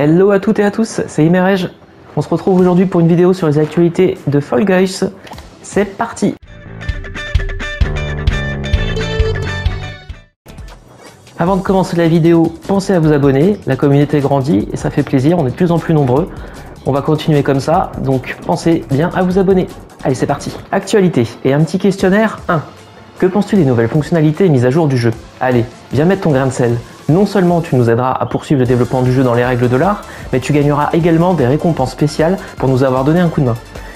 Hello à toutes et à tous, c'est Imerej. On se retrouve aujourd'hui pour une vidéo sur les actualités de Fall Guys. C'est parti! Avant de commencer la vidéo, pensez à vous abonner. La communauté grandit et ça fait plaisir, on est de plus en plus nombreux. On va continuer comme ça, donc pensez bien à vous abonner. Allez, c'est parti! Actualité et un petit questionnaire 1. Que penses-tu des nouvelles fonctionnalités et mises à jour du jeu? Allez, viens mettre ton grain de sel. Non seulement tu nous aideras à poursuivre le développement du jeu dans les règles de l'art, mais tu gagneras également des récompenses spéciales pour nous avoir donné un coup de main.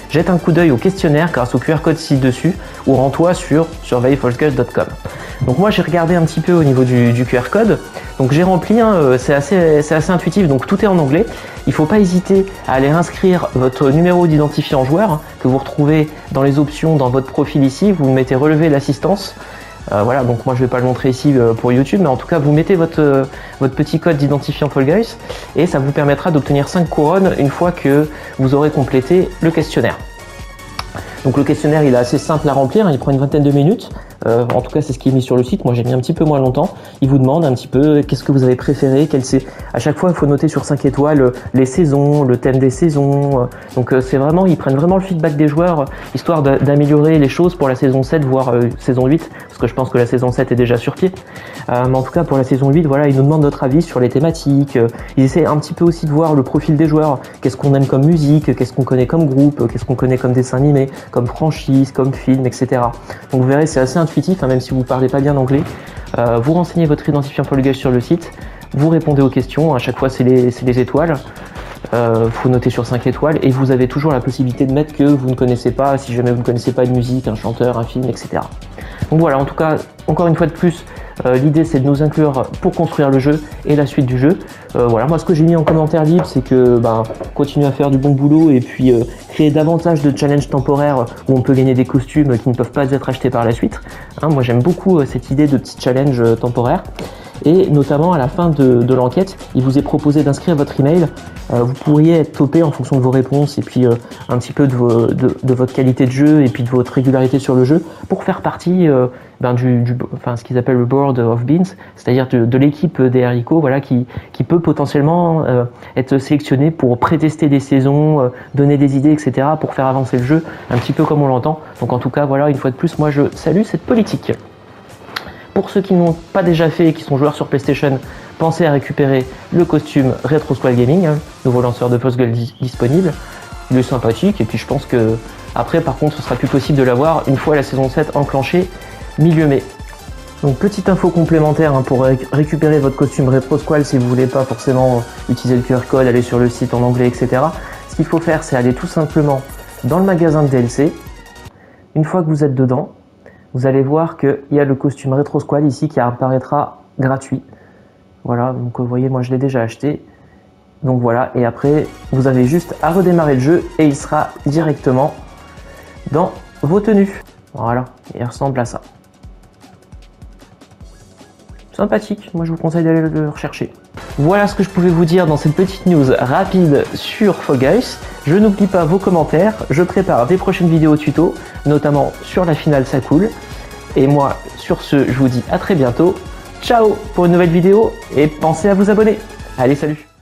Jette un coup d'œil au questionnaire grâce au QR code ci-dessus ou rends-toi sur surveillefallsguys.com. Donc moi j'ai regardé un petit peu au niveau du QR code, donc j'ai rempli, c'est assez intuitif, donc tout est en anglais. Il ne faut pas hésiter à aller inscrire votre numéro d'identifiant joueur que vous retrouvez dans les options dans votre profil ici, vous mettez relever l'assistance. Voilà, donc moi je vais pas le montrer ici pour YouTube, mais en tout cas vous mettez votre petit code d'identifiant Fall Guys et ça vous permettra d'obtenir 5 couronnes une fois que vous aurez complété le questionnaire. Donc le questionnaire il est assez simple à remplir, il prend une vingtaine de minutes, en tout cas c'est ce qui est mis sur le site, moi j'ai mis un petit peu moins longtemps. Il vous demande un petit peu qu'est-ce que vous avez préféré, à chaque fois il faut noter sur 5 étoiles les saisons, le thème des saisons, donc c'est vraiment, ils prennent vraiment le feedback des joueurs, histoire d'améliorer les choses pour la saison 7, voire saison 8, parce que je pense que la saison 7 est déjà sur pied. Mais en tout cas pour la saison 8, voilà, ils nous demandent notre avis sur les thématiques, ils essaient un petit peu aussi de voir le profil des joueurs, qu'est-ce qu'on aime comme musique, qu'est-ce qu'on connaît comme groupe, qu'est-ce qu'on connaît comme dessin animé, comme franchise, comme film, etc. Donc vous verrez, c'est assez intuitif, hein, même si vous ne parlez pas bien anglais. Vous renseignez votre identifiant Fall Guys sur le site, vous répondez aux questions, à chaque fois c'est les étoiles. Faut noter sur 5 étoiles et vous avez toujours la possibilité de mettre que vous ne connaissez pas, si jamais vous ne connaissez pas une musique, un chanteur, un film, etc. Donc voilà, en tout cas, encore une fois de plus, l'idée c'est de nous inclure pour construire le jeu et la suite du jeu. Voilà, moi ce que j'ai mis en commentaire libre, c'est que continuer à faire du bon boulot et puis créer davantage de challenges temporaires où on peut gagner des costumes qui ne peuvent pas être achetés par la suite. Hein, moi j'aime beaucoup cette idée de petits challenges temporaires. Et notamment à la fin de l'enquête, il vous est proposé d'inscrire votre email. Vous pourriez être topé en fonction de vos réponses et puis un petit peu de votre qualité de jeu et puis de votre régularité sur le jeu pour faire partie ce qu'ils appellent le board of beans, c'est-à-dire de l'équipe des haricots, voilà, qui peut potentiellement être sélectionné pour prétester des saisons, donner des idées, etc. pour faire avancer le jeu un petit peu comme on l'entend. Donc en tout cas, voilà, une fois de plus, moi je salue cette politique. Pour ceux qui n'ont pas déjà fait et qui sont joueurs sur PlayStation, pensez à récupérer le costume Retro Squad Gaming, nouveau lanceur de puzzle disponible. Il est sympathique et puis je pense que après par contre ce sera plus possible de l'avoir une fois la saison 7 enclenchée milieu mai. Donc petite info complémentaire pour récupérer votre costume Retro Squad si vous voulez pas forcément utiliser le QR code, aller sur le site en anglais, etc. Ce qu'il faut faire c'est aller tout simplement dans le magasin de DLC. Une fois que vous êtes dedans, vous allez voir qu'il y a le costume Retro Squad ici qui apparaîtra gratuit. Voilà, donc vous voyez, moi je l'ai déjà acheté. Donc voilà, et après, vous avez juste à redémarrer le jeu et il sera directement dans vos tenues. Voilà, il ressemble à ça. Sympathique, moi je vous conseille d'aller le rechercher. Voilà ce que je pouvais vous dire dans cette petite news rapide sur Fall Guys. Je n'oublie pas vos commentaires, je prépare des prochaines vidéos tuto, notamment sur la finale ça coule. Et moi, sur ce, je vous dis à très bientôt. Ciao pour une nouvelle vidéo et pensez à vous abonner. Allez, salut!